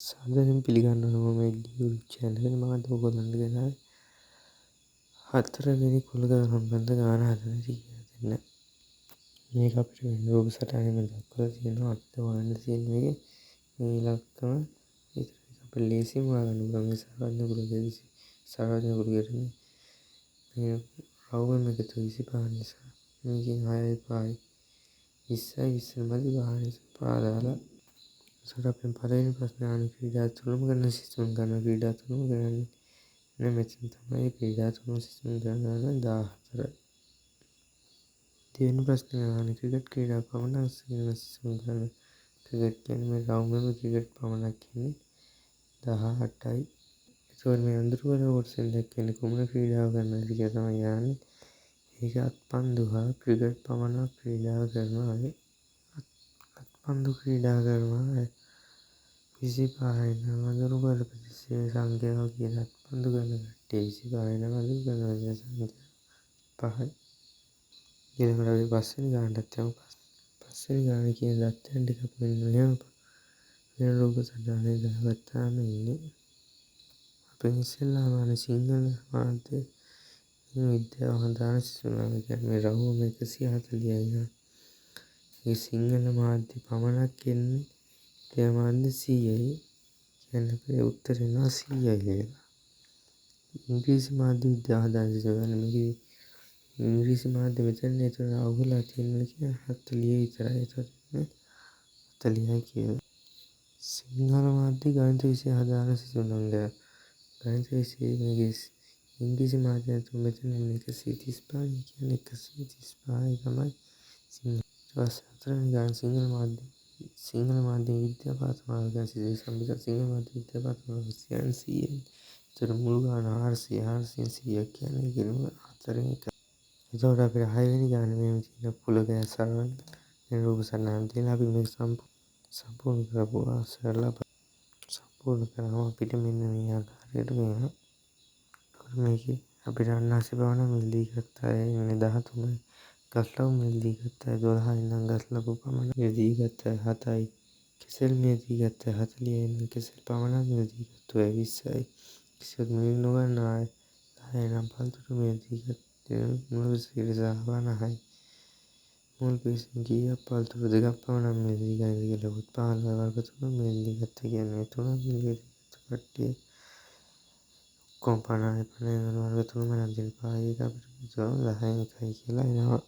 සාදරයෙන් පිළිගන්නවා මම YouTube channel එකට මම අද ඔයගොල්ලන්ට ගෙනාවේ 4 වෙනි කුලක සම්බන්ධ ගාන හදන කියලා දෙන්න. මේක අපිට වෙන රූප සටහනෙම දක්වලා තියෙනවා. අපිට හොයන්න තියෙන මේකේ මේ ඉලක්කම විතරයි අපිට ලේසියෙන් හොයාගන්න පුළුවන්. මේ සරවඥ කුලකෙට මේ රවුම එකතු 25 නිසා මේකෙන් 6යි 5යි 20යි 20 මැද ගාන පාදාලා අපෙන් පළවෙනි ප්‍රශ්නේ අහන්නේ ක්‍රීඩා තුනම කරන සිසුන් ගන්න ක්‍රීඩා තුනම කරන්නේ නේ මෙතන තමයි ක්‍රීඩා තුනම සිසුන් ගන්න 14. දෙවෙනි ප්‍රශ්නේ අහන්නේ ක්‍රිකට් ක්‍රීඩා පමණක් කරන සිසුන් ගන්න ක්‍රිකට් කියන්නේ මේ රවුමම ක්‍රිකට් පමණක් කියන්නේ 18යි. ඒකෝර මේ අඳුරු වල කොටසෙන් දැක්වෙන්නේ කුමන ක්‍රීඩාව කරනවද කියලා තමයි අහන්නේ. ඒක අත්පන්දු හා ක්‍රිකට් පමණක් ක්‍රීඩා කරනවා. අත්පන්දු ක්‍රීඩා කරනවා 25යි නම් අඳුරු වල ප්‍රදේශයේ සංඛ්‍යාව කියන අත්පන්දු කරන කට්ටිය 25යි නම් අඳුරු කරන සංඛ්‍යාව 5යි. ඊළඟට අපි පස්වෙනි ගානටත් යමු. පස්වෙනි ගාන කියන දත්තයන් ටික අපි මෙහෙම වෙන රූප සටහනේ දාගත්තාම ඉන්නේ. අපි ඉස්සෙල්ලාම අහන්නේ සිංහල මාධ්‍ය විද්‍යාව හදාන සිසුන් කියන්නේ රවුම 140යි නම් ඒ සිංහල මාධ්‍ය පමණක් එන්නේ ඒ මාධ්‍ය 100යි කියන්නේ අපේ උත්තරේ වෙනවා 100යි කියලා. ඉංග්‍රීසි මාධ්‍ය විද්‍යාව හදාන සිසුන් මේකේ ඉංග්‍රීසි මාධ්‍ය මෙතන ඒතර අවුලක් තියෙනවා කියන්නේ 40 විතරයි. ඒතර 40යි කියලා. සිංහල මාධ්‍ය ගණිත විෂය හදාන සිසුන් අංගය ගණිත විෂය මේකේ ඉංග්‍රීසි මාධ්‍ය තුන මෙතන 135 කියන්නේ 135යි තමයි සිංහල. හතරවෙනි ගාන සිංහල මාධ්‍ය විද්‍යා පාඨමාලා ගැන සිසුන් සිංහල මාධ්‍ය විද්‍යා පාඨමාලා 100යි. ඒතර මුළු ගාන 400 100ක් කියන්නේ කිලෝ 4න් එක. එතකොට අපිට 6 වෙනි ගාන මේ තියෙන පුලකය සරවන්න මේ රූප සටහන් තියෙන අපි මේක සම්පූර්ණ කරපුවා සම්පූර්ණ කරාම අපිට මෙන්න මේ ආකාරයට වෙනවා. මේකේ අපිට අන්නාසි භාවනා මිල්දී ගත්තා ඉන්නේ 13යි. ගස්ලව් මිල්දී ගත්තා 12යි නම් ගස්ලව් පමණ මිල්දී ගත්තා 7යි. කෙසෙල් මිල්දී ගත්තා 40යි නම් කෙසෙල් පමණ මිල්දී ගත්තා 20යි. කිසිත් මිල් නොගන්න අය 10යි නම් පළතුරු මිල්දී ගත්තේ මුළු සිරිසාවනහයි. මුල් පිසින් කීයක් පළතුරු දෙකක් පමණ මිල්දී ගන්නද කියලා උත් 15 වර්ග තුන මිල්දී ගත්තා කියන්නේ 3 මිල්දී ගත්ත කට්ටිය කොම්පනයි 50 වර්ග තුනම නම් දෙන පායි එක අපිට 10න් එකයි කියලා එනවා.